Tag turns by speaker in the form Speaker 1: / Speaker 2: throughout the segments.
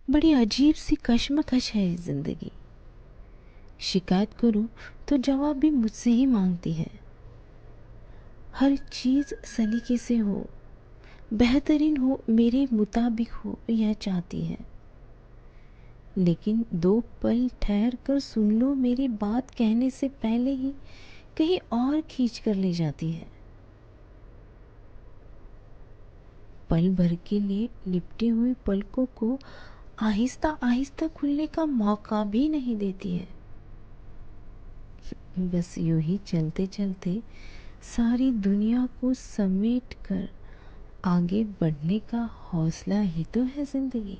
Speaker 1: बड़ी अजीब सी कश्मकश है ये ज़िंदगी। शिकायत करूं तो जवाब भी मुझसे ही मांगती है। हर चीज़ सलीके से हो, बेहतरीन हो, मेरे मुताबिक हो, यह चाहती है। लेकिन दो पल ठहर कर सुन लो मेरी बात कहने से पहले ही कहीं और खींच कर ले जाती है। पल भर के लिए लिपटी हुई पलकों को आहिस्ता आहिस्ता खुलने का मौका भी नहीं देती है। बस यूं ही चलते चलते सारी दुनिया को समेट कर आगे बढ़ने का हौसला ही तो है जिंदगी।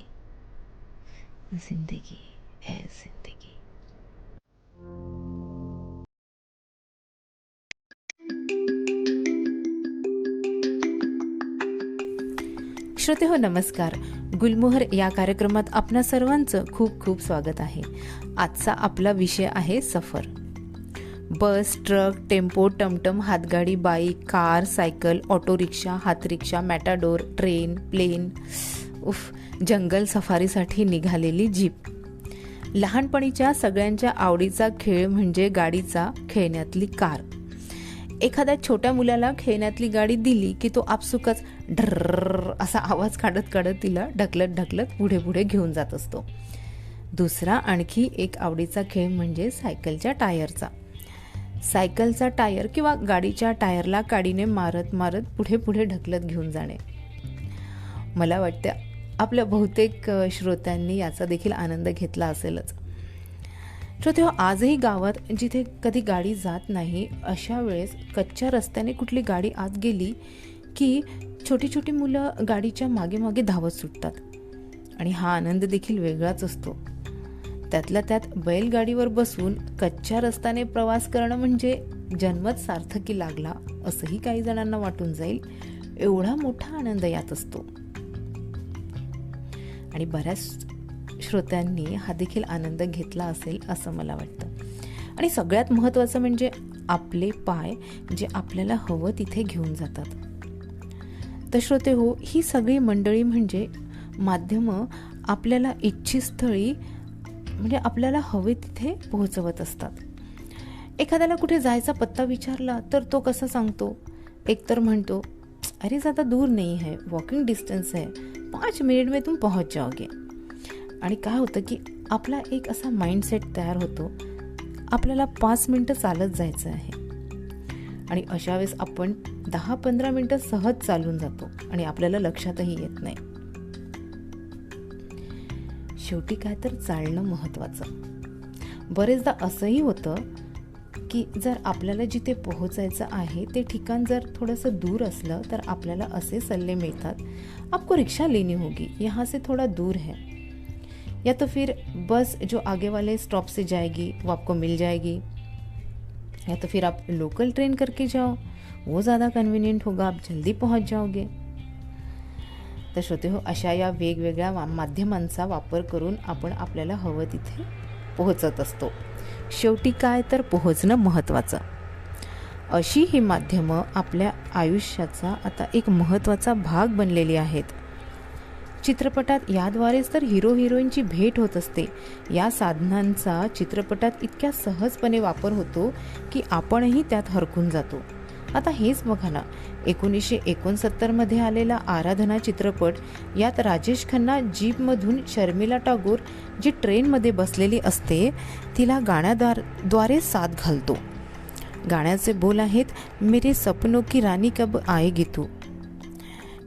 Speaker 1: जिंदगी है जिंदगी।
Speaker 2: श्रोते हो नमस्कार. गुलमोहर या कार्यक्रमात आपणा सर्वांचं खूप खूप स्वागत आहे. आजचा आपला विषय आहे सफर. बस, ट्रक, टेम्पो, टमटम, हातगाडी, bike, car, cycle, auto rickshaw, हातरिक्षा, मॅटाडोर, ट्रेन, प्लेन, जंगल सफारीसाठी निघालेली जीप. लहानपणीच्या सगळ्यांच्या आवडीचा खेळ म्हणजे गाडीचा खेळण्यातली कार. एखाद्या छोट्या मुलाला खेळण्यातली गाडी दिली की तो आपसुकच ढर्र असा आवाज काढत काढत तिला ढकलत ढकलत पुढे पुढे घेऊन जात असतो. दुसरा आणखी एक आवडीचा खेळ म्हणजे सायकलच्या टायरचा. सायकलचा टायर किंवा गाडीच्या टायरला काडीने मारत मारत पुढे पुढे ढकलत घेऊन जाणे. मला वाटतं आपल्या बहुतेक श्रोत्यांनी याचा देखील आनंद घेतला असेलच. श्रोते हो, आजही गावात जिथे कधी गाडी जात नाही अशा वेळेस कच्च्या रस्त्याने कुठली गाडी आत गेली की छोटी छोटी मुलं गाडीच्या मागे मागे धावत सुटतात आणि हा आनंद देखील वेगळाच असतो. त्यातल्या त्यात बैलगाडीवर बसून कच्च्या रस्त्याने प्रवास करणं म्हणजे जन्मच सार्थकी लागला असंही काही जणांना वाटून जाईल. एवढा मोठा आनंद यात असतो आणि बऱ्याच श्रोत्यांनी हा देखील आनंद घेतला असेल असं मला वाटतं. आणि सगळ्यात महत्त्वाचं म्हणजे आपले पाय जे आपल्याला हवं तिथे घेऊन जातात. तर श्रोते हो, ही सगळी मंडळी म्हणजे माध्यमं आपल्याला इच्छित स्थळी म्हणजे आपल्याला हवे तिथे पोहोचवत असतात. एखाद्याला कुठे जायचा पत्ता विचारला तर तो कसा सांगतो? एकतर म्हणतो, अरे ज़्यादा दूर नहीं है, वॉकिंग डिस्टेंस है, 5 मिनिट में तुम पहुंच जाओगे. आणि काय होतं की आपला एक असा माइंडसेट तयार होतो, आपल्याला 5 मिनटं चालत जायचं आहे आणि अशा वेळेस आपण 10-15 मिनटं सहज चालून जातो आणि आपल्याला लक्षातही येत नाही. शेवटी काय तर चालणं महत्त्वाचं. बरेचदा असंही होतं की जर आपल्याला जिथे पोहोचायचं आहे ते ठिकाण जर थोडंसं दूर असलं तर आपल्याला असे सल्ले मिळतात, आपको रिक्शा लेनी होगी, यहाँ से थोड़ा दूर है, या तो फिर बस जो आगे वाले स्टॉप से जाएगी वो आपको मिल जाएगी, या तो फिर आप लोकल ट्रेन करके जाओ, वो ज़्यादा कन्वीनियंट होगा, आप जल्दी पहुंच जाओगे. तर श्रोते हो, अशा या वेगवेगळ्या माध्यमांचा वापर करून आपण आपल्याला हवं तिथे पोहोचत असतो. शेवटी काय तर पोहोचणं महत्त्वाचं. अशी ही माध्यमं आपल्या आयुष्याचा आता एक महत्त्वाचा भाग बनलेली आहेत. चित्रपटात याद्वारेच तर हिरो हिरोईनची भेट होत असते. या साधनांचा चित्रपटात इतक्या सहजपणे वापर होतो की आपणही त्यात हरकून जातो. आता हेच बघा ना, 1969 मध्ये आलेला आराधना चित्रपट, यात राजेश खन्ना जीपमधून शर्मिला टागोर जी ट्रेनमध्ये बसलेली असते तिला गाण्याद्वारे साथ घालतो. गाण्याचे बोल आहेत, मेरे सपनों की रानी कब आएगी तू.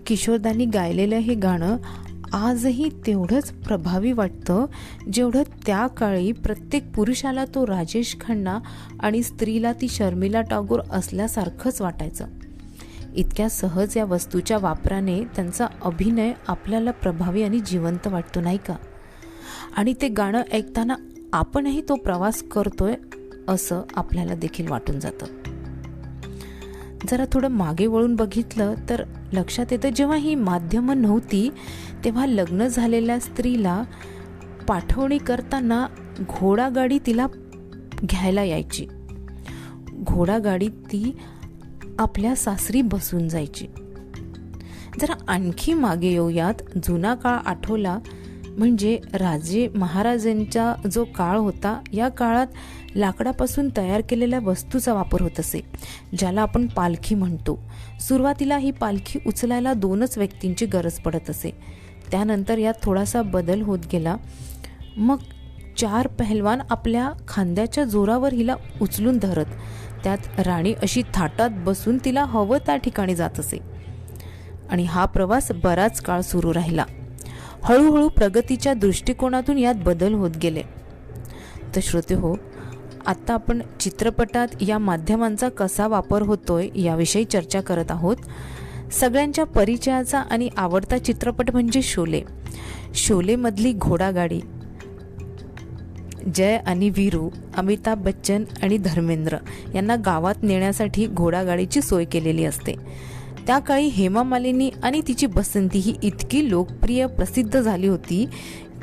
Speaker 2: किशोरदांनी गायलेलं हे गाणं आजही तेवढंच प्रभावी वाटतं जेवढं त्या काळी प्रत्येक पुरुषाला तो राजेश खन्ना आणि स्त्रीला ती शर्मिला टागोर असल्यासारखंच वाटायचं. इतक्या सहज या वस्तूच्या वापराने त्यांचा अभिनय आपल्याला प्रभावी आणि जिवंत वाटतो, नाही का? आणि ते गाणं ऐकताना आपणही तो प्रवास करतोय असं आपल्याला देखील वाटून जातं. जरा थोडं मागे वळून बघितलं तर लक्षात येतं, जेव्हा ही माध्यमं नव्हती तेव्हा लग्न झालेल्या स्त्रीला पाठवणी करताना घोडागाडी तिला घ्यायला यायची. घोडागाडीत ती आपल्या सासरी बसून जायची. जरा आणखी मागे येऊयात, जुना काळ आठवला म्हणजे राजे महाराजांचा जो काळ होता, या काळात लाकडापासून तयार केलेल्या वस्तूचा वापर होत असे, ज्याला आपण पालखी म्हणतो. सुरुवातीला ही पालखी उचलायला 2च व्यक्तींची गरज पडत असे. त्यानंतर यात थोडासा बदल होत गेला. मग 4 पहलवान आपल्या खांद्याच्या जोरावर हिला उचलून धरत, त्यात राणी अशी थाटात बसून तिला हवं त्या ठिकाणी जात असे. आणि हा प्रवास बराच काळ सुरू राहिला. हळूहळू प्रगतीच्या दृष्टिकोनातून यात बदल होत गेले. तर श्रोते हो, आता आपण चित्रपटात या माध्यमांचा कसा वापर होतोय याविषयी चर्चा करत आहोत. सगळ्यांच्या परिचयाचा आणि आवडता चित्रपट म्हणजे शोले. शोलेमधली घोडागाडी, जय आणि वीरू, अमिताभ बच्चन आणि धर्मेंद्र यांना गावात नेण्यासाठी घोडागाडीची सोय केलेली असते. त्या काळी हेमा मालिनी आणि तिची बसंती ही इतकी लोकप्रिय प्रसिद्ध झाली होती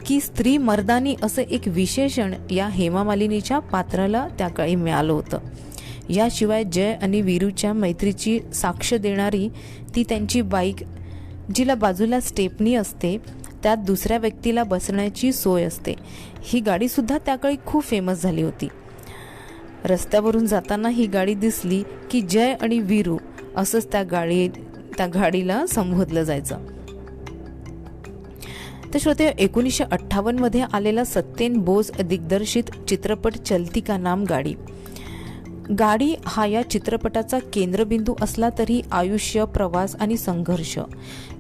Speaker 2: की स्त्री मर्दानी असं एक विशेषण या हेमा मालिनीच्या पात्राला त्या काळी मिळालं होतं. याशिवाय जय आणि वीरूच्या मैत्रीची साक्ष देणारी ती त्यांची बाईक, जिला बाजूला स्टेपनी असते, त्यात दुसऱ्या व्यक्तीला बसण्याची सोय असते, ही गाडीसुद्धा त्या काळी खूप फेमस झाली होती. रस्त्यावरून जाताना ही गाडी दिसली की जय आणि वीरू असंच त्या गाडीला संबोधलं जायचं. तर श्रोते, 1958 मध्ये आलेला सत्येन बोस दिग्दर्शित चित्रपट चलती का नाम गाडी. गाडी हा या चित्रपटाचा केंद्रबिंदू असला तरी आयुष्य, प्रवास आणि संघर्ष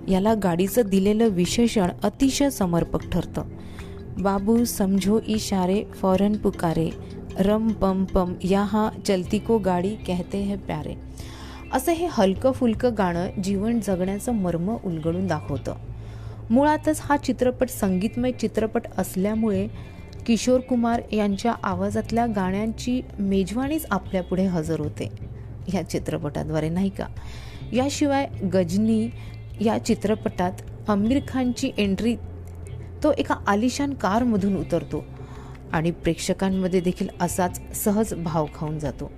Speaker 2: याला गाडीचं दिलेलं विशेषण अतिशय समर्पक ठरतं. बाबू समझो इशारे फौरन पुकारे, रम पम पम यहाँ चलती को गाडी कहते हैं प्यारे, असं हे हलकं फुलकं गाणं जीवन जगण्याचं मर्म उलगडून दाखवतं. मुळातच हा चित्रपट संगीतमय चित्रपट असल्यामुळे किशोर कुमार यांच्या आवाजातल्या गाण्यांची मेजवानीच आपल्यापुढे हजर होते या चित्रपटाद्वारे, नाही का. याशिवाय गजनी या चित्रपटात आमिर खानची एंट्री, तो एका आलिशान कारमधून उतरतो आणि प्रेक्षकांमध्ये देखील असाच सहज भाव खाऊन जातो.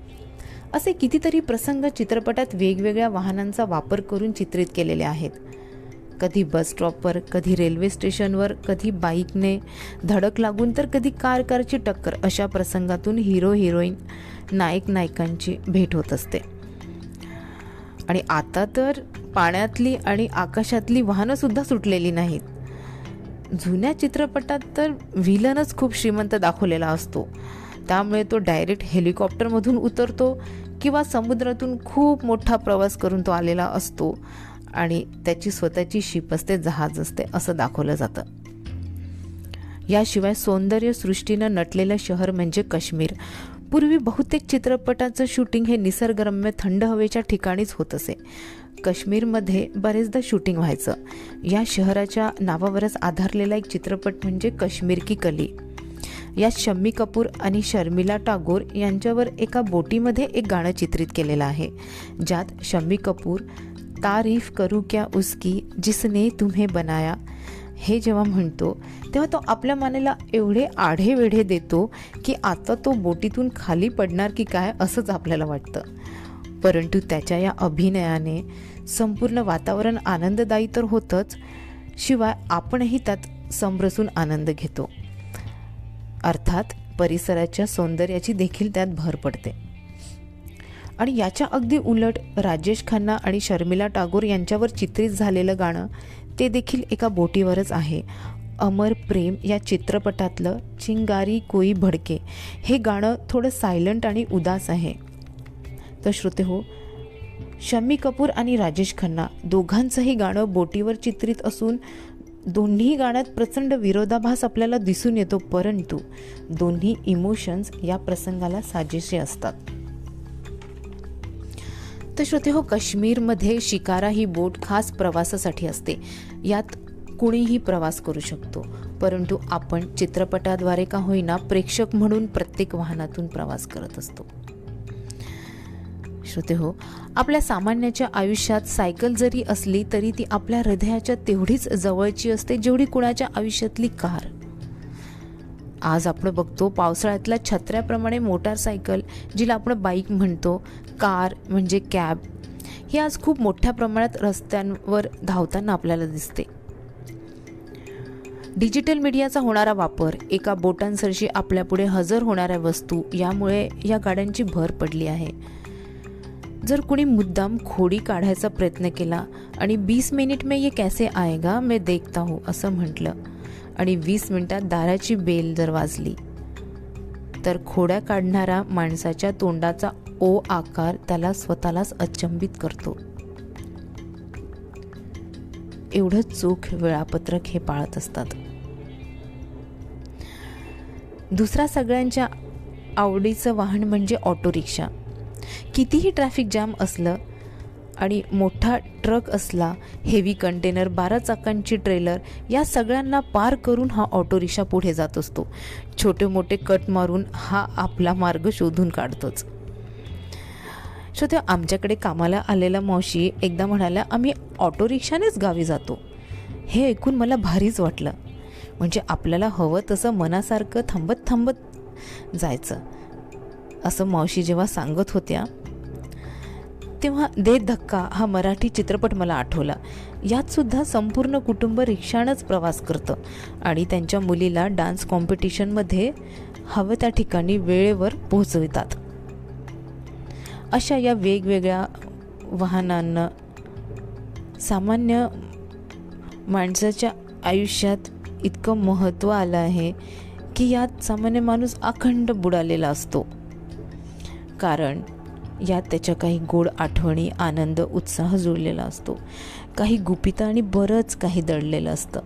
Speaker 2: असे कितीतरी प्रसंग चित्रपटात वेगवेगळ्या वाहनांचा वापर करून चित्रित केलेले आहेत. कधी बस स्टॉपवर, कधी रेल्वे स्टेशनवर, कधी बाईकने धडक लागून, तर कधी कारची टक्कर, अशा प्रसंगातून हिरो हिरोईन, नायक नायिकांची भेट होत असते. आणि आता तर पाण्यातली आणि आकाशातली वाहनं सुद्धा सुटलेली नाहीत. जुन्या चित्रपटात तर व्हिलनच खूप श्रीमंत दाखवलेला असतो, त्यामुळे तो डायरेक्ट हेलिकॉप्टरमधून उतरतो किंवा समुद्रातून खूप मोठा प्रवास करून तो आलेला असतो आणि त्याची स्वतःची शिप असते, जहाज असते, असं दाखवलं जातं. याशिवाय सौंदर्य सृष्टीनं नटलेलं शहर म्हणजे काश्मीर. पूर्वी बहुतेक चित्रपटाचं शूटिंग हे निसर्गरम्य थंड हवेच्या ठिकाणीच होत असे. काश्मीरमध्ये बरेचदा शूटिंग व्हायचं. या शहराच्या नावावरच आधारलेला एक चित्रपट म्हणजे काश्मीर की कली. यात शम्मी कपूर आणि शर्मिला टागोर यांच्यावर एका बोटीमध्ये एक गाणं चित्रित केलेलं आहे, ज्यात शम्मी कपूर तारीफ करू क्या उसकी जिसने तुम्हें बनाया हे जेव्हा म्हणतो तेव्हा तो आपल्या मानेला एवढे आढे वेढे देतो की आता तो बोटीतून खाली पडणार की काय असंच आपल्याला वाटतं. परंतु त्याच्या या अभिनयाने संपूर्ण वातावरण आनंददायी तर होतंच, शिवाय आपणही त्यात समरसून आनंद घेतो. अर्थात परिसराच्या सौंदर्याची देखील त्यात भर पडते. आणि याच्या अगदी उलट राजेश खन्ना आणि शर्मिला टागोर यांच्यावर चित्रित झालेलं गाणं ते देखील एका बोटीवरच आहे. अमर प्रेम या चित्रपटातलं चिंगारी कोई भडके हे गाणं थोडं सायलंट आणि उदास आहे. तर श्रोते हो, शम्मी कपूर आणि राजेश खन्ना दोघांचंही गाणं बोटीवर चित्रित असून दोन्ही गाण्यात प्रचंड विरोधाभास आपल्याला दिसून येतो, परंतु दोन्ही इमोशन्स या प्रसंगाला साजेसे असतात. तर श्रोते हो, काश्मीरमध्ये शिकारा ही बोट खास प्रवासासाठी असते. यात कुणीही प्रवास करू शकतो, परंतु आपण चित्रपटाद्वारे का होईना प्रेक्षक म्हणून प्रत्येक वाहनातून प्रवास करत असतो. श्रोते हो, आपल्या सामान्याच्या आयुष्यात सायकल जरी असली तरी ती आपल्या हृदयाच्या तेवढीच जवळची असते जेवढी कुणाच्या आयुष्यातली कार. आज आपण बघतो पावसाळ्यातल्या छत्र्याप्रमाणे मोटारसायकल, जिला आपण बाईक म्हणतो, कार म्हणजे कॅब, ही आज खूप मोठ्या प्रमाणात रस्त्यांवर धावताना आपल्याला दिसते. डिजिटल मीडियाचा होणारा वापर, एका बोटांसरशी आपल्यापुढे हजर होणाऱ्या वस्तू, यामुळे या गाड्यांची भर पडली आहे. जर कुणी मुद्दाम खोडी काढायचा प्रयत्न केला आणि 20 मिनिट में ये कैसे आएगा मैं देखता हूँ असं म्हटलं आणि 20 मिनिटात दाराची बेल जर वाजली, तर खोड्या काढणारा माणसाच्या तोंडाचा ओ आकार त्याला स्वतःलाच अचंबित करतो. एवढं चोख वेळापत्रक हे पाळत असतात. दुसरा सगळ्यांच्या आवडीचं वाहन म्हणजे ऑटो रिक्षा. कितीही ट्रॅफिक जाम असलं आणि मोठा ट्रक असला, हेवी कंटेनर, 12 चाकांची ट्रेलर, या सगळ्यांना पार करून हा ऑटो रिक्षा पुढे जात असतो. छोटे मोठे कट मारून हा आपला मार्ग शोधून काढतोच. आमच्याकडे कामाला आलेल्या मावशी एकदा म्हणाल्या, आम्ही ऑटो रिक्षानेच गावी जातो. हे ऐकून मला भारीच वाटलं. म्हणजे आपल्याला हवं तसं मनासारखं थांबत थांबत जायचं, असं मावशी जेव्हा सांगत होत्या तेव्हा दे धक्का हा मराठी चित्रपट मला आठवला. यात सुद्धा संपूर्ण कुटुंब रिक्षानंच प्रवास करतं आणि त्यांच्या मुलीला डान्स कॉम्पिटिशनमध्ये हवं त्या ठिकाणी वेळेवर पोहोचवितात. अशा या वेगवेगळ्या वाहनांना सामान्य माणसाच्या आयुष्यात इतकं महत्त्व आलं आहे की यात सामान्य माणूस अखंड बुडालेला असतो. कारण यात त्याच्या काही गोड आठवणी, आनंद, उत्साह जुळलेला असतो. काही गुपितं आणि बरंच काही दडलेलं असतं,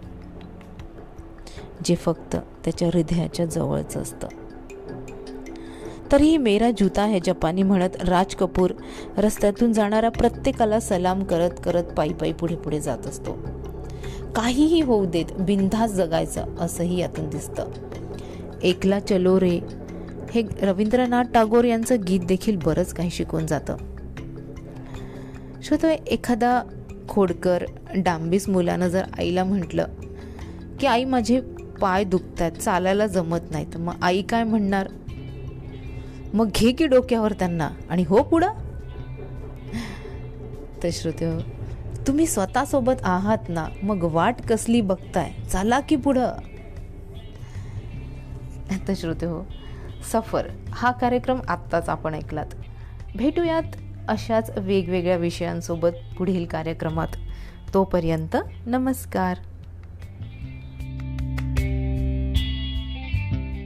Speaker 2: जे फक्त त्याच्या हृदयाच्या जवळच असतं. तरीही मेरा जूता है जपानी म्हणत राज कपूर रस्त्यातून जाणाऱ्या प्रत्येकाला सलाम करत करत पायी पायी पुढे पुढे जात असतो. काहीही होऊ देत, बिनधास्त जगायचं असंही यातून दिसतं. एकला चलो रे हे रवींद्रनाथ टागोर यांचं गीत देखील बरंच काही शिकवून जातं. एखादा खोडकर डांबीस मुलानं जर आईला म्हटलं की आई माझे पाय दुखतात, चालायला जमत नाही, तर मग आई काय म्हणणार? मग घे की डोक्यावर त्यांना आणि हो पुढं. तर श्रोते, तुम्ही स्वतःसोबत आहात ना, मग वाट कसली बघताय, चला की पुढं. तर श्रोते हो, सफर हा कार्यक्रम आत्ताच आपण ऐकलात. भेटूयात अशाच वेगवेगळ्या विषयांसोबत पुढील कार्यक्रमात. तोपर्यंत नमस्कार.